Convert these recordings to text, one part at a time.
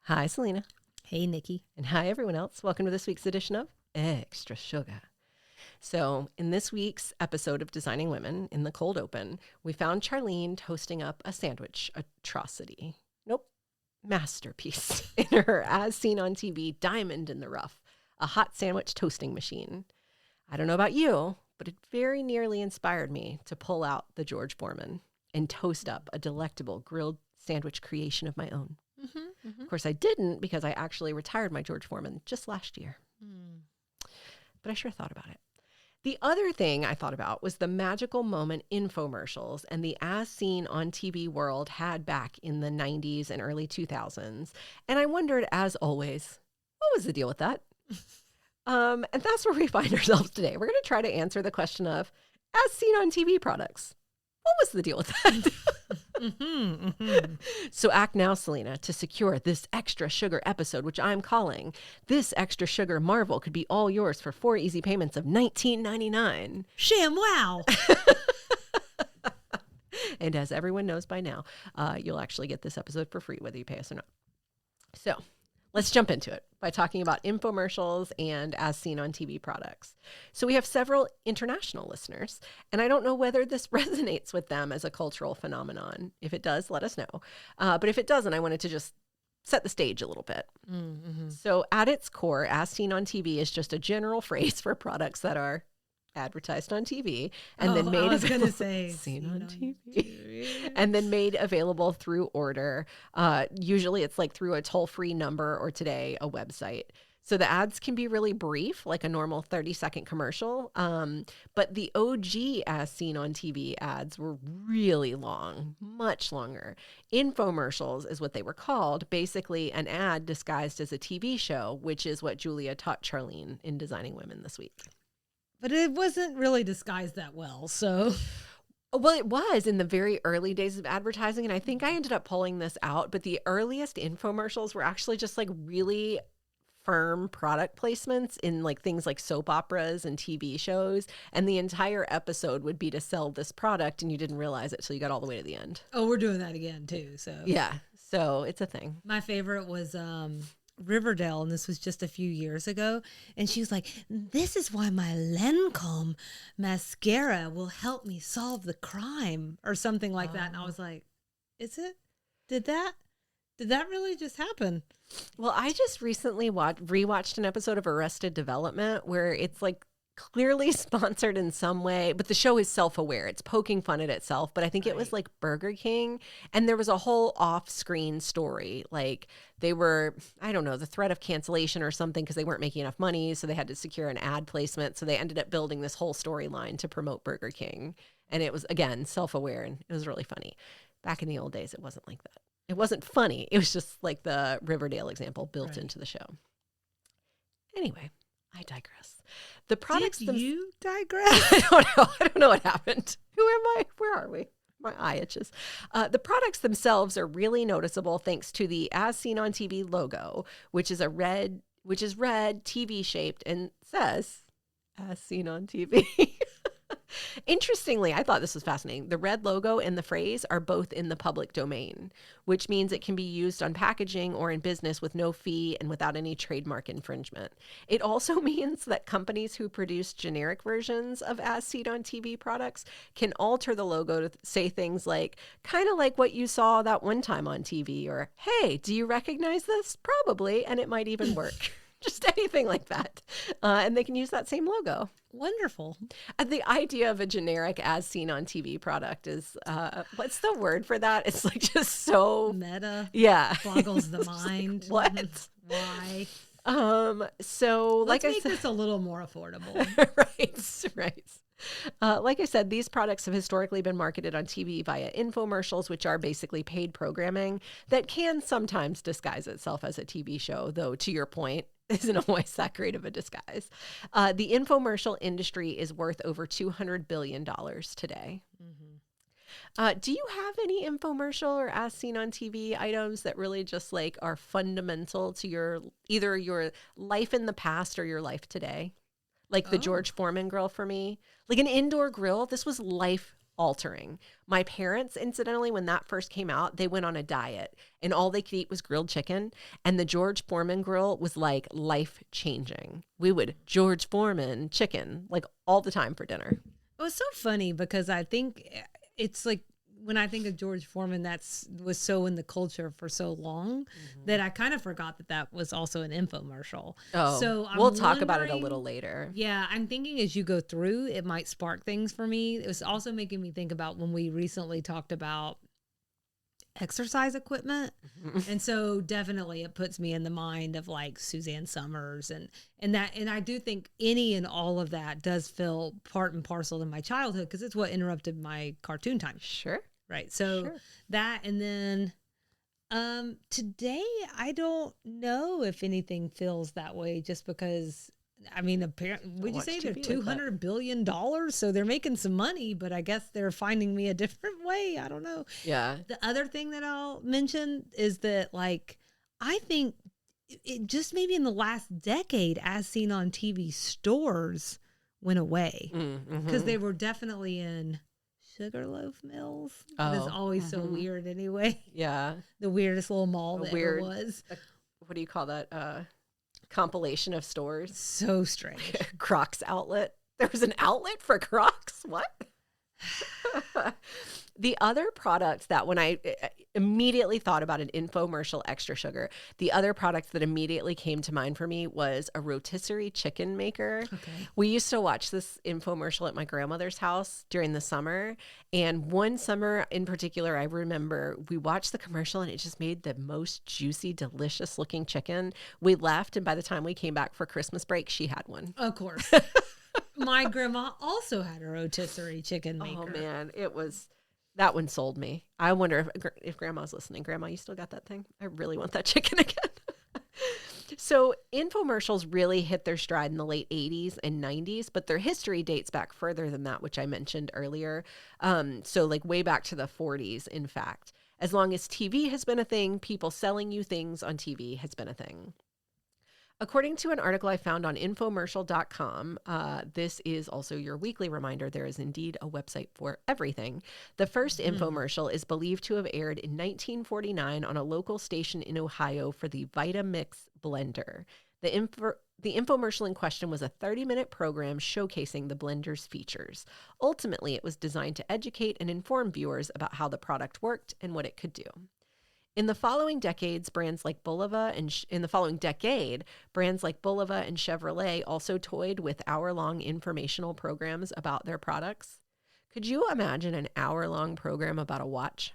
Hi, Selena. Hey, Nikki. And hi, everyone else. Welcome to this week's edition of Extra Sugar. So, in this week's episode of Designing Women in the Cold Open, we found Charlene toasting up a sandwich atrocity. Nope, masterpiece in her as seen on TV diamond in the rough, a hot sandwich toasting machine. I don't know about you, but it very nearly inspired me to pull out the George Foreman and toast up a delectable grilled sandwich creation of my own. Of course, I didn't because I actually retired my George Foreman just last year. But I sure thought about it. The other thing I thought about was the magical moment infomercials and the as seen on TV world had back in the 90s and early 2000s. And I wondered, as always, what was the deal with that? And that's where we find ourselves today. We're going to try to answer the question of as seen on TV products. What was the deal with that? So act now, Selena, to secure this extra sugar episode, which I'm calling This Extra Sugar Marvel Could Be All Yours for 4 easy payments of $19.99. Sham wow. And as everyone knows by now, you'll actually get this episode for free, whether you pay us or not. So let's jump into it by talking about infomercials and as seen on TV products. So we have several international listeners, and I don't know whether this resonates with them as a cultural phenomenon. If it does, let us know. But if it doesn't, I wanted to just set the stage a little bit. So at its core, as seen on TV is just a general phrase for products that are advertised on TV and then made available seen on TV and then made available through order. Usually it's like through a toll-free number or today a website. So the ads can be really brief, like a normal 30-second commercial. But the OG as seen on TV ads were really long, much longer. Infomercials is what they were called, basically an ad disguised as a TV show, which is what Julia taught Charlene in Designing Women this week. But it wasn't really disguised that well, so. Well, it was in the very early days of advertising, and I think I ended up pulling this out, but the earliest infomercials were actually just like really firm product placements in like things like soap operas and TV shows, and the entire episode would be to sell this product, and you didn't realize it till you got all the way to the end. Oh, we're doing that again, too, so. Yeah, so it's a thing. My favorite was Riverdale, and this was just a few years ago, and she was like, this is why my Lancome mascara will help me solve the crime or something like that. And I was like, is it? Did that really just happen? Well, I just recently rewatched an episode of Arrested Development where it's like clearly sponsored in some way, but the show is self-aware. It's poking fun at itself, but I think it was like Burger King, and there was a whole off-screen story. Like they were, I don't know, the threat of cancellation or something because they weren't making enough money, so they had to secure an ad placement. So they ended up building this whole storyline to promote Burger King, and it was, again, self-aware, and it was really funny. Back in the old days, it wasn't like that. It wasn't funny. It was just like the Riverdale example built into the show. Anyway, I digress. The products. Did you digress? I don't know. I don't know what happened. Who am I? Where are we? My eye itches. The products themselves are really noticeable thanks to the as seen on TV logo, which is red, TV shaped, and says as seen on TV. Interestingly, I thought this was fascinating. The red logo and the phrase are both in the public domain, which means it can be used on packaging or in business with no fee and without any trademark infringement. It also means that companies who produce generic versions of as seen on TV products can alter the logo to say things like, kind of like what you saw that one time on TV, or, hey, do you recognize this? Probably, and it might even work. Just anything like that. And they can use that same logo. Wonderful. The idea of a generic as seen on TV product is, what's the word for that? It's like just so meta. Yeah. Boggles the mind. Like, what? Why? So Let's like I make said, this a little more affordable. right. Like I said, these products have historically been marketed on TV via infomercials, which are basically paid programming that can sometimes disguise itself as a TV show, though, to your point, isn't always that great of a disguise. The infomercial industry is worth over $200 billion today. Do you have any infomercial or as seen on TV items that really just like are fundamental to either your life in the past or your life today? Like the George Foreman grill for me, like an indoor grill. This was life altering. My parents, incidentally, when that first came out, they went on a diet and all they could eat was grilled chicken. And the George Foreman grill was like life changing. We would George Foreman chicken like all the time for dinner. It was so funny because I think it's like when I think of George Foreman, was so in the culture for so long that I kind of forgot that was also an infomercial. Oh, so we'll talk about it a little later. Yeah, I'm thinking as you go through, it might spark things for me. It was also making me think about when we recently talked about exercise equipment. And so definitely it puts me in the mind of like Suzanne Summers and I do think any and all of that does feel part and parcel to my childhood because it's what interrupted my cartoon time. Sure. Right. So that, and then today I don't know if anything feels that way just because I mean, apparently, would you say they're $200 billion? So they're making some money, but I guess they're finding me a different way. I don't know. Yeah. The other thing that I'll mention is that, like, I think it just maybe in the last decade, as seen on TV, stores went away because they were definitely in Sugarloaf Mills. That is always so weird anyway. Yeah. The weirdest little mall that ever was. What do you call that? Compilation of stores. So strange. Crocs outlet. There was an outlet for Crocs? What? The other products that when I immediately thought about an infomercial extra sugar, the other product that immediately came to mind for me was a rotisserie chicken maker. Okay. We used to watch this infomercial at my grandmother's house during the summer. And one summer in particular, I remember we watched the commercial and it just made the most juicy, delicious looking chicken. We left. And by the time we came back for Christmas break, she had one. Of course. My grandma also had a rotisserie chicken maker. Oh man, that one sold me. I wonder if Grandma's listening. Grandma, you still got that thing? I really want that chicken again. So infomercials really hit their stride in the late 80s and 90s, but their history dates back further than that, which I mentioned earlier. So like way back to the 40s, in fact. As long as TV has been a thing, people selling you things on TV has been a thing. According to an article I found on infomercial.com, this is also your weekly reminder. There is indeed a website for everything. The first infomercial is believed to have aired in 1949 on a local station in Ohio for the Vitamix blender. The infomercial in question was a 30-minute program showcasing the blender's features. Ultimately, it was designed to educate and inform viewers about how the product worked and what it could do. In the following decade, brands like Bulova and Chevrolet also toyed with hour-long informational programs about their products. Could you imagine an hour-long program about a watch?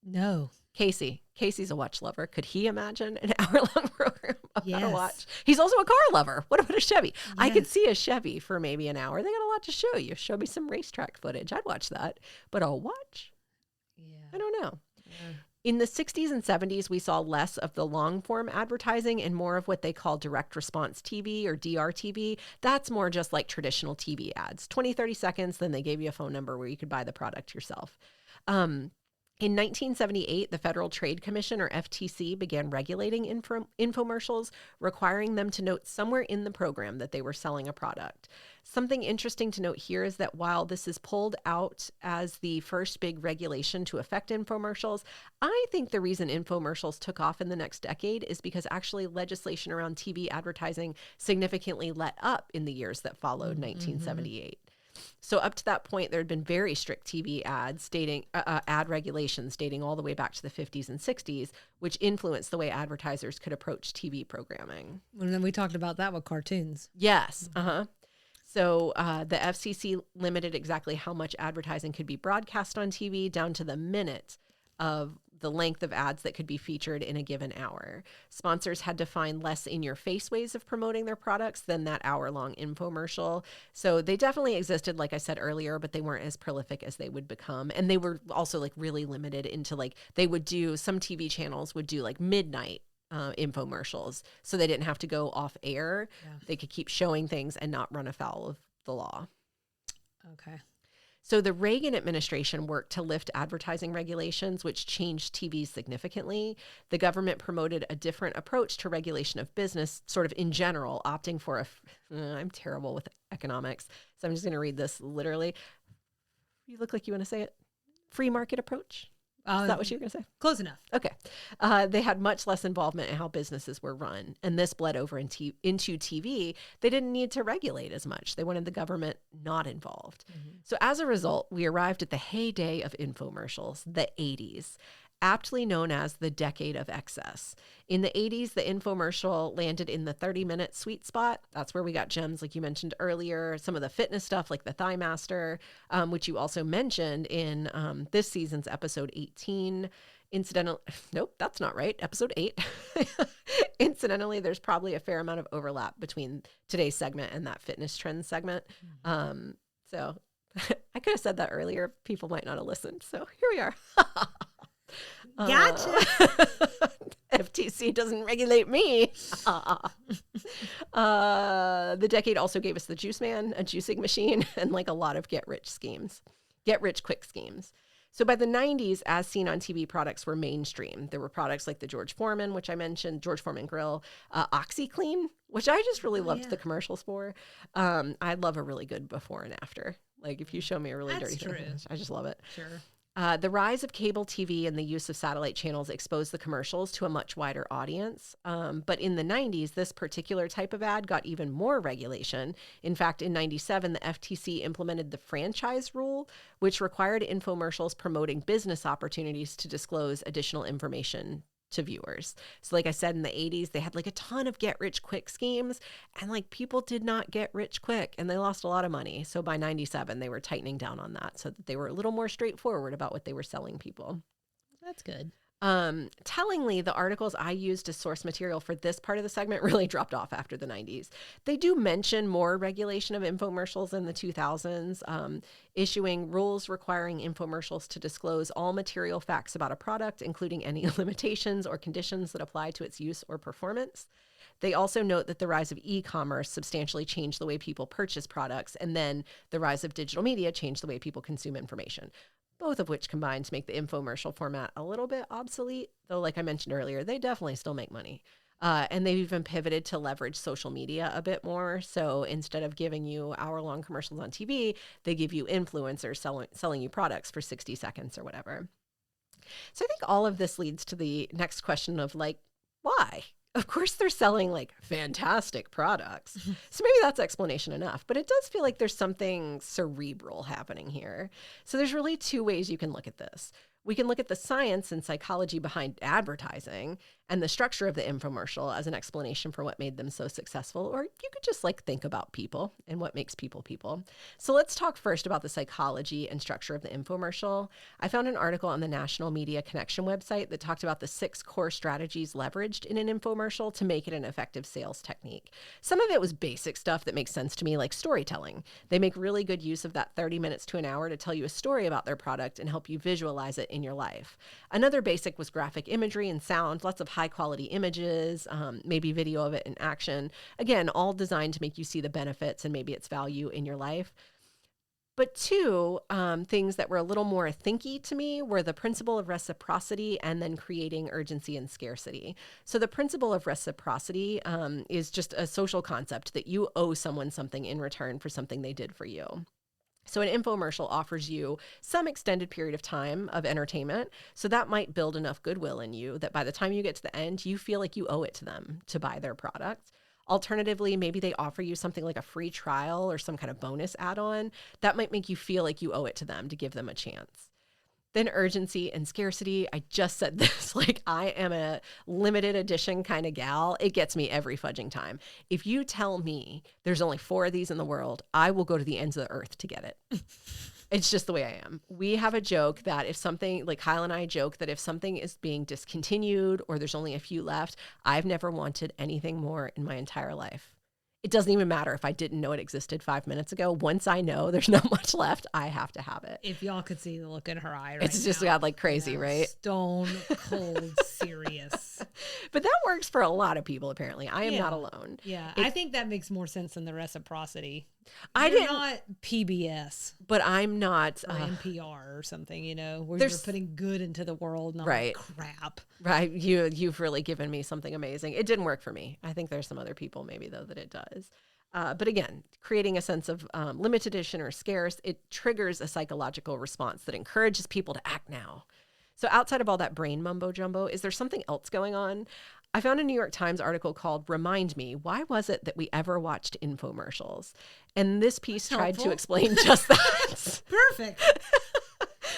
No. Casey's a watch lover. Could he imagine an hour-long program about a watch? He's also a car lover. What about a Chevy? Yes. I could see a Chevy for maybe an hour. They got a lot to show you. Show me some racetrack footage. I'd watch that. But a watch? Yeah. I don't know. Yeah. In the 60s and 70s, we saw less of the long-form advertising and more of what they call direct response TV or DRTV. That's more just like traditional TV ads. 20, 30 seconds, then they gave you a phone number where you could buy the product yourself. In 1978, the Federal Trade Commission, or FTC, began regulating infomercials, requiring them to note somewhere in the program that they were selling a product. Something interesting to note here is that while this is pulled out as the first big regulation to affect infomercials, I think the reason infomercials took off in the next decade is because actually legislation around TV advertising significantly let up in the years that followed 1978. So up to that point, there had been very strict TV ads ad regulations dating all the way back to the 50s and 60s, which influenced the way advertisers could approach TV programming. And then we talked about that with cartoons. Yes. So the FCC limited exactly how much advertising could be broadcast on TV down to the minute of the length of ads that could be featured in a given hour. Sponsors had to find less in-your-face ways of promoting their products than that hour-long infomercial. So they definitely existed, like I said earlier, but they weren't as prolific as they would become. And they were also like really limited into like, some TV channels would do like midnight infomercials. So they didn't have to go off air. Yeah. They could keep showing things and not run afoul of the law. Okay. So the Reagan administration worked to lift advertising regulations, which changed TV significantly. The government promoted a different approach to regulation of business, sort of in general, opting for I'm terrible with economics, so I'm just going to read this literally. You look like you want to say it. Free market approach. Is that what you were going to say? Close enough. Okay. They had much less involvement in how businesses were run, and this bled over into TV. They didn't need to regulate as much. They wanted the government not involved. So as a result, we arrived at the heyday of infomercials, the 80s, aptly known as the decade of excess. In the 80s, the infomercial landed in the 30-minute sweet spot. That's where we got gems like you mentioned earlier, some of the fitness stuff like the Thigh Master, which you also mentioned in this season's episode 18. Nope, that's not right. Episode 8. Incidentally, there's probably a fair amount of overlap between today's segment and that fitness trends segment. So I could have said that earlier. People might not have listened. So here we are. Gotcha. FTC doesn't regulate me. The decade also gave us the Juice Man, a juicing machine, and like a lot of get rich quick schemes. So by the 90s, as seen on TV, products were mainstream. There were products like the George Foreman, which I mentioned, George Foreman grill, OxyClean, which I just really loved the commercials for. I love a really good before and after. Like if you show me a really dirty thing, I just love it. Sure. The rise of cable TV and the use of satellite channels exposed the commercials to a much wider audience. But in the 90s, this particular type of ad got even more regulation. In fact, in 97, the FTC implemented the franchise rule, which required infomercials promoting business opportunities to disclose additional information to viewers. So like I said, in the 80s, they had like a ton of get rich quick schemes, and like people did not get rich quick and they lost a lot of money. So by 97, they were tightening down on that so that they were a little more straightforward about what they were selling people. That's good. Tellingly, the articles I used as source material for this part of the segment really dropped off after the 90s. They do mention more regulation of infomercials in the 2000s, issuing rules requiring infomercials to disclose all material facts about a product, including any limitations or conditions that apply to its use or performance. They also note that the rise of e-commerce substantially changed the way people purchase products, and then the rise of digital media changed the way people consume information. Both of which combine to make the infomercial format a little bit obsolete, though like I mentioned earlier, they definitely still make money. And they've even pivoted to leverage social media a bit more. So instead of giving you hour-long commercials on TV, they give you influencers selling you products for 60 seconds or whatever. So I think all of this leads to the next question of like, why? Of course, they're selling like fantastic products. So maybe that's explanation enough, but it does feel like there's something cerebral happening here. So there's really two ways you can look at this. We can look at the science and psychology behind advertising and the structure of the infomercial as an explanation for what made them so successful, or you could just like think about people and what makes people people. So let's talk first about the psychology and structure of the infomercial. I found an article on the National Media Connection website that talked about the 6 core strategies leveraged in an infomercial to make it an effective sales technique. Some of it was basic stuff that makes sense to me, like storytelling. They make really good use of that 30 minutes to an hour to tell you a story about their product and help you visualize it in your life. Another basic was graphic imagery and sound, lots of high quality images, maybe video of it in action. Again, all designed to make you see the benefits and maybe its value in your life. But 2 things that were a little more thinky to me were the principle of reciprocity and then creating urgency and scarcity. So the principle of reciprocity is just a social concept that you owe someone something in return for something they did for you. So an infomercial offers you some extended period of time of entertainment. So that might build enough goodwill in you that by the time you get to the end, you feel like you owe it to them to buy their product. Alternatively, maybe they offer you something like a free trial or some kind of bonus add-on. That might make you feel like you owe it to them to give them a chance. Then urgency and scarcity. I just said this, like I am a limited edition kind of gal. It gets me every fudging time. If you tell me there's only 4 of these in the world, I will go to the ends of the earth to get it. It's just the way I am. We have a joke that if something, like Kyle and I joke that if something is being discontinued or there's only a few left, I've never wanted anything more in my entire life. It doesn't even matter if I didn't know it existed 5 minutes ago. Once I know there's not much left, I have to have it. If y'all could see the look in her eye right It's just now, got like crazy, right? Stone cold serious. But that works for a lot of people, apparently. I am not alone. Yeah, I think that makes more sense than the reciprocity. You're You're not PBS, but I'm not or NPR or something, you know, where there's- you're putting good into the world, not Right. crap. Right. You've really given me something amazing. It didn't work for me. I think there's some other people maybe though that it does. But again, creating a sense of limited edition or scarce, it triggers a psychological response that encourages people to act now. So outside of all that brain mumbo jumbo, is there something else going on? I found a New York Times article called Remind Me, Why Was It That We Ever Watched Infomercials? And this piece tried to helpful. explain just that. Perfect.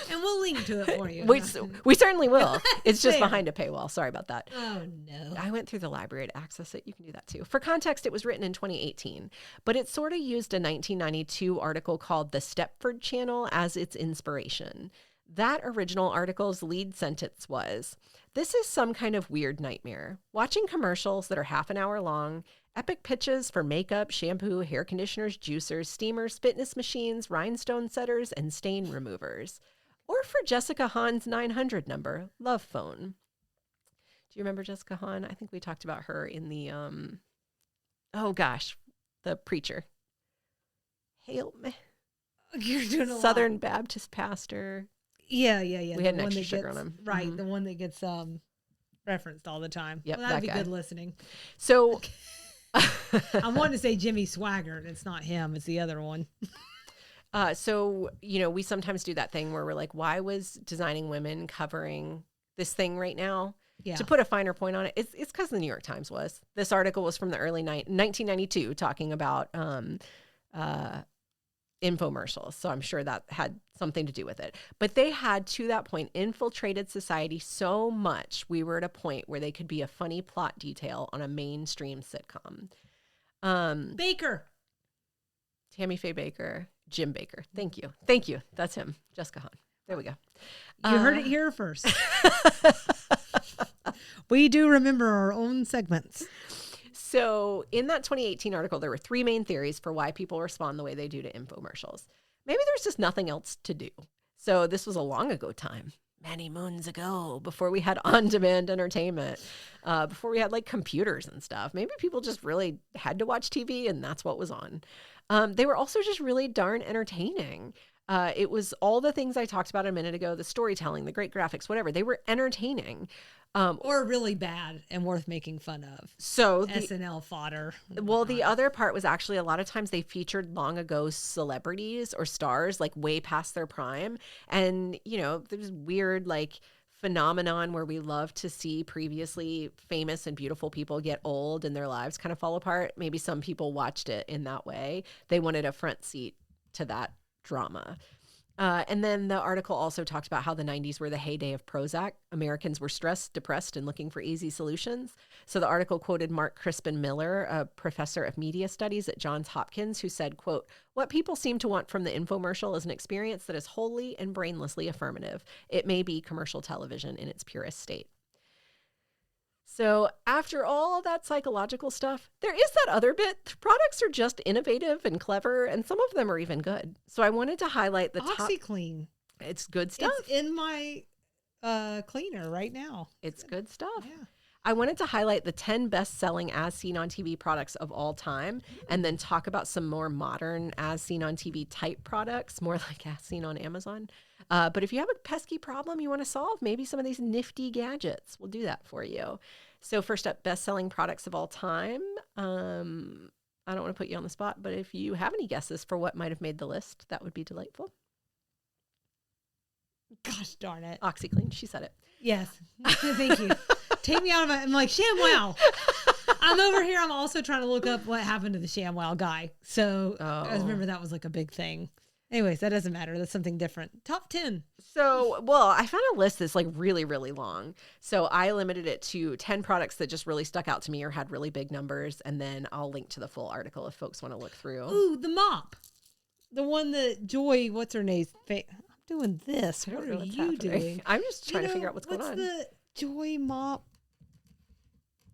And we'll link to it for you. We certainly will. It's just Fair. behind a paywall. Sorry about that. Oh, no. I went through the library to access it. You can do that too. For context, it was written in 2018, but it sort of used a 1992 article called The Stepford Channel as its inspiration. That original article's lead sentence was, "This is some kind of weird nightmare. Watching commercials that are half an hour long, epic pitches for makeup, shampoo, hair conditioners, juicers, steamers, fitness machines, rhinestone setters, and stain removers. Or for Jessica Hahn's 900 number, Love Phone." Do you remember Jessica Hahn? I think we talked about her in the, the preacher. Hail me. You're doing a Southern lot. Baptist pastor. Yeah. We had an extra sugar on him. Right, Mhm. the one that gets referenced all the time. Yep, well, that'd that be guy. good listening. So I wanted to say Jimmy Swaggart. It's not him. It's the other one. we sometimes do that thing where we're like, why was Designing Women covering this thing right now? Yeah. To put a finer point on it, it's because the New York Times was. This article was from the early 1992 talking about infomercials. So I'm sure that had something to do with it. But they had, to that point, infiltrated society so much, we were at a point where they could be a funny plot detail on a mainstream sitcom. Baker. Tammy Faye Baker, Jim Baker. Thank you. That's him. Jessica Hahn. There we go. You heard it here first. We do remember our own segments. So in that 2018 article, there were 3 main theories for why people respond the way they do to infomercials. Maybe there's just nothing else to do. So this was a long ago time, many moons ago, before we had on-demand entertainment, before we had like computers and stuff. Maybe people just really had to watch TV and that's what was on. They were also just really darn entertaining. It was all the things I talked about a minute ago, the storytelling, the great graphics, whatever. They were entertaining. Or really bad and worth making fun of. So SNL fodder. Well, the other part was actually a lot of times they featured long ago celebrities or stars like way past their prime. And, there's weird like phenomenon where we love to see previously famous and beautiful people get old and their lives kind of fall apart. Maybe some people watched it in that way. They wanted a front seat to that drama. And then the article also talked about how the 90s were the heyday of Prozac. Americans were stressed, depressed, and looking for easy solutions. So the article quoted Mark Crispin Miller, a professor of media studies at Johns Hopkins, who said, quote, "What people seem to want from the infomercial is an experience that is wholly and brainlessly affirmative. It may be commercial television in its purest state." So after all that psychological stuff, there is that other bit. The products are just innovative and clever, and some of them are even good. So I wanted to highlight the top. OxyClean. It's good stuff. It's in my cleaner right now. It's good stuff. Yeah. I wanted to highlight the 10 best-selling as seen on TV products of all time, and then talk about some more modern as seen on TV type products, more like as seen on Amazon. But if you have a pesky problem you want to solve, maybe some of these nifty gadgets will do that for you. So first up, best-selling products of all time. I don't want to put you on the spot, but if you have any guesses for what might have made the list, that would be delightful. Gosh darn it. OxyClean, she said it. Yes. Thank you. Take me out of I'm like, ShamWow. I'm over here. I'm also trying to look up what happened to the ShamWow guy. So I remember that was like a big thing. Anyways, that doesn't matter. That's something different. Top 10. So, well, I found a list that's like really, really long. So I limited it to 10 products that just really stuck out to me or had really big numbers. And then I'll link to the full article if folks want to look through. Ooh, the mop. The one that Joy, what's her name? I'm doing this. I don't What know are what's you happening. doing? I'm just trying to figure out what's going on. What's the Joy mop?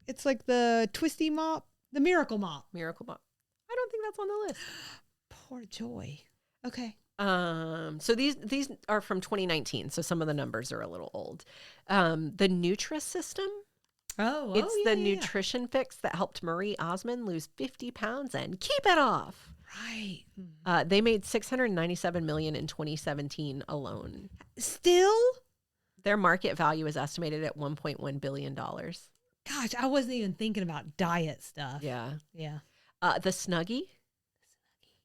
It's like the twisty mop, the miracle mop. Miracle Mop. I don't think that's on the list. Poor Joy. Okay. So these are from 2019, so some of the numbers are a little old. The Nutrisystem. It's the nutrition fix that helped Marie Osmond lose 50 pounds and keep it off. Right. They made $697 million in 2017 alone. Still? Their market value is estimated at $1.1 billion. Gosh, I wasn't even thinking about diet stuff. Yeah. Yeah. The Snuggie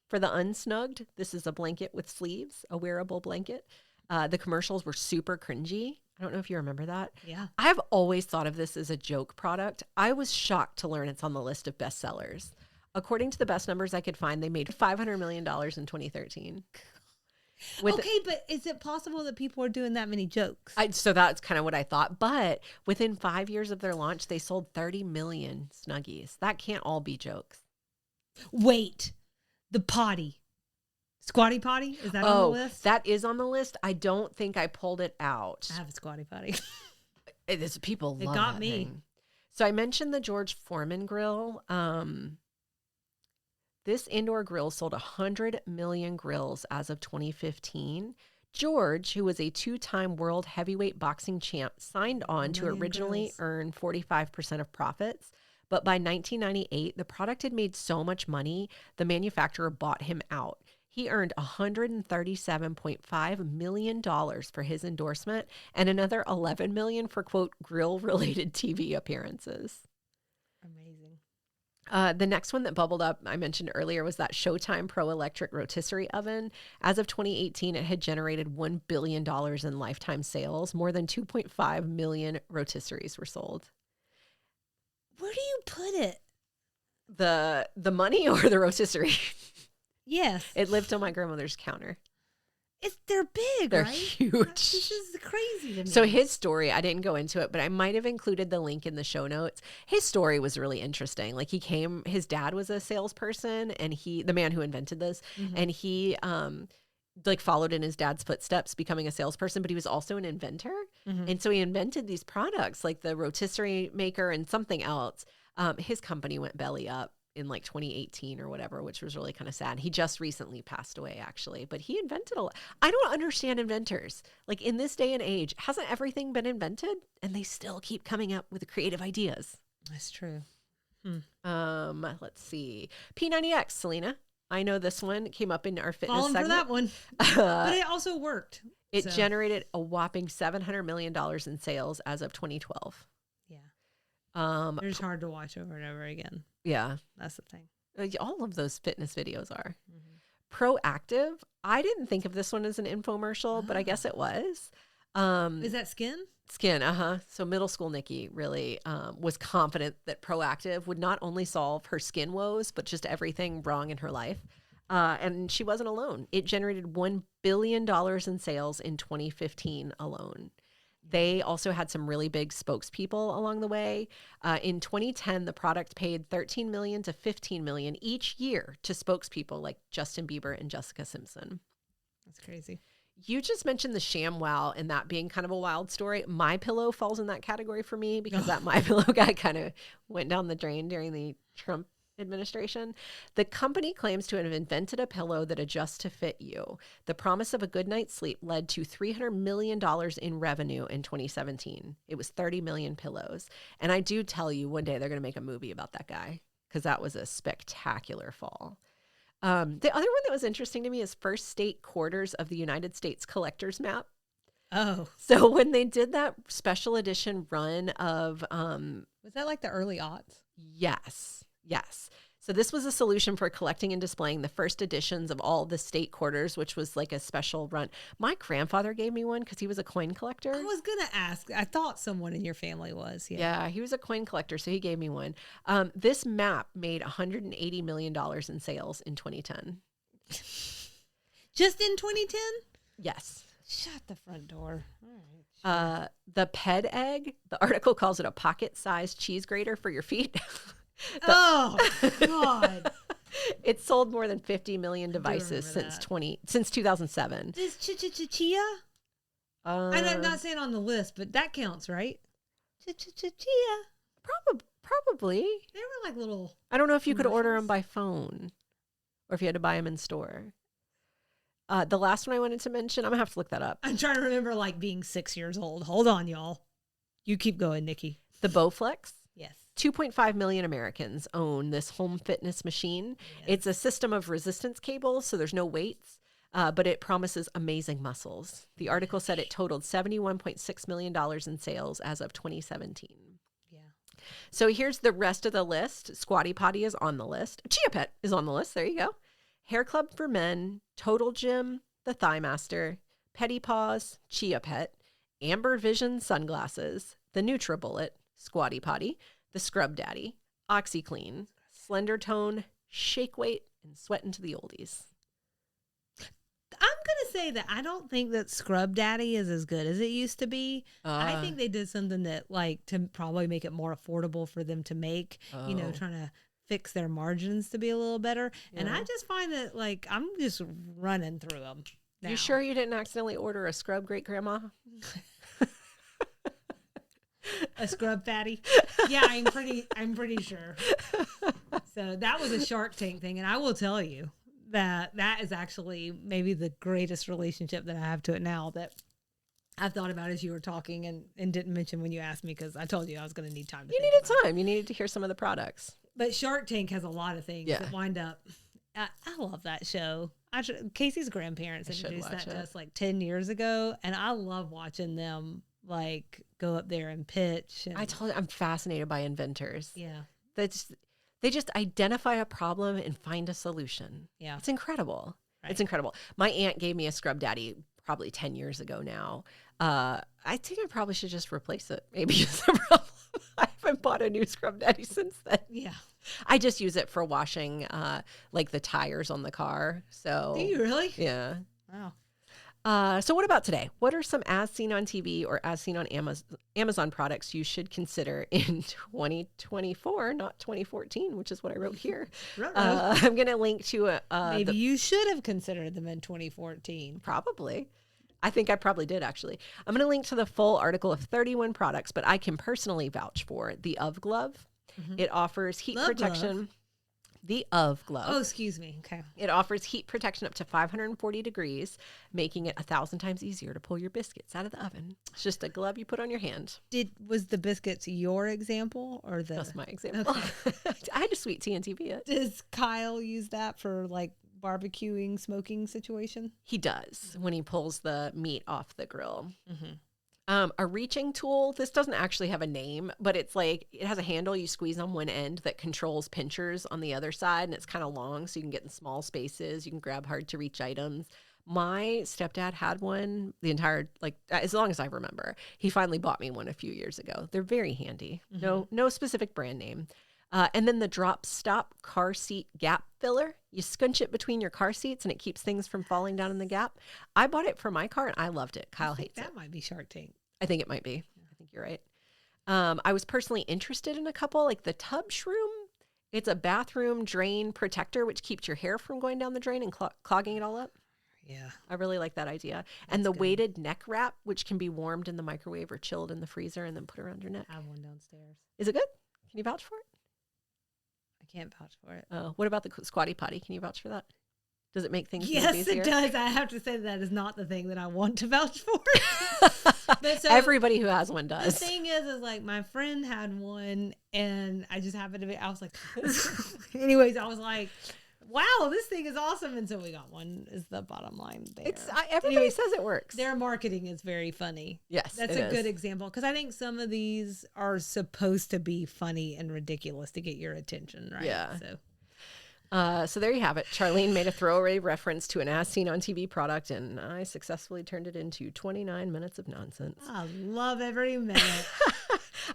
for the unsnugged. This is a blanket with sleeves, a wearable blanket. The commercials were super cringy. I don't know if you remember that. Yeah. I've always thought of this as a joke product. I was shocked to learn it's on the list of bestsellers. According to the best numbers I could find, they made $500 million in 2013. Okay, but is it possible that people are doing that many jokes? So that's kind of what I thought. But within 5 years of their launch, they sold 30 million Snuggies. That can't all be jokes. Wait, the potty. Squatty potty? Is that on the list? That is on the list. I don't think I pulled it out. I have a squatty potty. People love It got that me. thing. So I mentioned the George Foreman grill. This indoor grill sold 100 million grills as of 2015. George, who was a 2-time world heavyweight boxing champ, signed on to originally earn 45% of profits. But by 1998, the product had made so much money, the manufacturer bought him out. He earned $137.5 million for his endorsement and another $11 million for, quote, grill-related TV appearances. Amazing. The next one that bubbled up, I mentioned earlier, was that Showtime Pro Electric rotisserie oven. As of 2018, it had generated $1 billion in lifetime sales. More than 2.5 million rotisseries were sold. Where do you put it? The money or the rotisserie? Yes. It lived on my grandmother's counter. They're big, They're right? huge. This is crazy to me. So his story, I didn't go into it, but I might have included the link in the show notes. His story was really interesting. Like his dad was a salesperson, and the man who invented this, and he followed in his dad's footsteps, becoming a salesperson, but he was also an inventor. And so he invented these products like the rotisserie maker and something else. His company went belly up in like 2018 or whatever, which was really kind of sad. He just recently passed away, actually, but he invented a lot. I don't understand inventors. Like in this day and age, hasn't everything been invented? And they still keep coming up with creative ideas. That's true. Let's see. P90X, Selena. I know this one came up in our fitness Falling segment. for that one. But it also worked. It generated a whopping $700 million in sales as of 2012. Yeah. They're just hard to watch over and over again. Yeah. That's the thing. All of those fitness videos are. Proactive. I didn't think of this one as an infomercial, but I guess it was. Is that skin? Skin, So middle school Nikki really was confident that Proactive would not only solve her skin woes, but just everything wrong in her life. And she wasn't alone. It generated $1 billion in sales in 2015 alone. They also had some really big spokespeople along the way. In 2010, the product paid $13 million to $15 million each year to spokespeople like Justin Bieber and Jessica Simpson. That's crazy. You just mentioned the ShamWow and that being kind of a wild story. My Pillow falls in that category for me because that My Pillow guy kind of went down the drain during the Trump administration. The company claims to have invented a pillow that adjusts to fit you. The promise of a good night's sleep led to $300 million in revenue in 2017. It was 30 million pillows. And I do tell you, one day they're going to make a movie about that guy because that was a spectacular fall. The other one that was interesting to me is first state quarters of the United States collector's map. Oh. So when they did that special edition run of... was that like the early aughts? Yes. So this was a solution for collecting and displaying the first editions of all the state quarters, which was like a special run. My grandfather gave me one because he was a coin collector. I was going to ask. I thought someone in your family was. Yeah, he was a coin collector, so he gave me one. This map made $180 million in sales in 2010. Just in 2010? Yes. Shut the front door. All right. The Ped Egg, the article calls it a pocket-sized cheese grater for your feet. Oh, God. It sold more than 50 million devices since 2007. Is Chia? I'm not saying on the list, but that counts, right? Chia. Probably. They were like little... I don't know if you could order them by phone or if you had to buy them in store. The last one I wanted to mention, I'm going to have to look that up. I'm trying to remember like being 6 years old. Hold on, y'all. You keep going, Nikki. The Bowflex. Yes. 2.5 million Americans own this home fitness machine. Yes. It's a system of resistance cables, so there's no weights, but it promises amazing muscles. The article said it totaled $71.6 million in sales as of 2017. Yeah. So here's the rest of the list. Squatty Potty is on the list. Chia Pet is on the list. There you go. Hair Club for Men, Total Gym, The Thigh Master, Petty Paws, Chia Pet, Amber Vision Sunglasses, The NutriBullet, Squatty Potty, The Scrub Daddy, OxyClean, Slender Tone, Shake Weight, and Sweat into the Oldies. I'm going to say that I don't think that Scrub Daddy is as good as it used to be. I think they did something that, like, to probably make it more affordable for them to make, you know, trying to fix their margins to be a little better. Yeah. And I just find that, like, I'm just running through them now. You sure you didn't accidentally order a Scrub Great Grandma? A Scrub Fatty? Yeah, I'm pretty sure. So that was a Shark Tank thing, and I will tell you that is actually maybe the greatest relationship that I have to it now that I've thought about as you were talking and didn't mention when you asked me because I told you I was going to need time to think about time. You needed to hear some of the products. But Shark Tank has a lot of things that wind up. I love that show. Casey's grandparents introduced that to us like 10 years ago, and I love watching them like go up there and pitch. And, I told you, I'm fascinated by inventors. Yeah. They just identify a problem and find a solution. Yeah. It's incredible. Right. It's incredible. My aunt gave me a Scrub Daddy probably 10 years ago now. I think I probably should just replace it. Maybe it's a problem. I haven't bought a new Scrub Daddy since then. Yeah. I just use it for washing like the tires on the car. So do you really? Yeah. Wow. So what about today? What are some as seen on TV or as seen on Amazon products you should consider in 2024, not 2014, which is what I wrote here. I'm going to link to maybe you should have considered them in 2014. Probably. I think I probably did, actually. I'm going to link to the full article of 31 products, but I can personally vouch for the UV glove. Mm-hmm. It offers heat protection. Glove. The UV glove. Oh, excuse me. Okay. It offers heat protection up to 540 degrees, making it 1,000 times easier to pull your biscuits out of the oven. It's just a glove you put on your hand. Was the biscuits your example or the? That's my example. Okay. I had a sweet tea and TV. Does Kyle use that for like barbecuing, smoking situation? He does when he pulls the meat off the grill. Mm-hmm. A reaching tool. This doesn't actually have a name, but it's like it has a handle you squeeze on one end that controls pinchers on the other side, and it's kind of long, so you can get in small spaces. You can grab hard to reach items. My stepdad had one the entire, like, as long as I remember. He finally bought me one a few years ago. They're very handy. Mm-hmm. No specific brand name. And then the drop stop car seat gap filler. You scunch it between your car seats and it keeps things from falling down in the gap. I bought it for my car and I loved it. Kyle hates it. That might be Shark Tank. I think it might be. I think you're right. I was personally interested in a couple, like the Tub Shroom. It's a bathroom drain protector, which keeps your hair from going down the drain and clogging it all up. Yeah. I really like that idea. And the weighted neck wrap, which can be warmed in the microwave or chilled in the freezer and then put around your neck. I have one downstairs. Is it good? Can you vouch for it? I can't vouch for it. Oh, what about the Squatty Potty? Can you vouch for that? Does it make things yes, easier? It does. I have to say that is not the thing that I want to vouch for. But so, everybody who has one does. The thing is like my friend had one and I just happened to be, I was like, anyways, I was like, wow, this thing is awesome. And so we got one is the bottom line there. Everybody says it works. Their marketing is very funny. Yes, that's a good example. Because I think some of these are supposed to be funny and ridiculous to get your attention, right? Yeah. So there you have it. Charlene made a throwaway reference to an as seen on TV product, and I successfully turned it into 29 minutes of nonsense. I love every minute.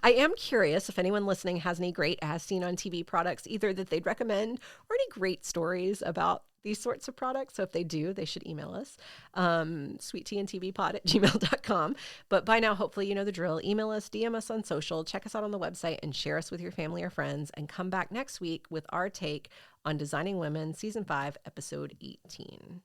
I am curious if anyone listening has any great as seen on TV products, either that they'd recommend or any great stories about these sorts of products. So if they do, they should email us, sweetteaandtvpod@gmail.com. But by now, hopefully, you know the drill. Email us, DM us on social, check us out on the website, and share us with your family or friends. And come back next week with our take on Designing Women, Season 5, Episode 18.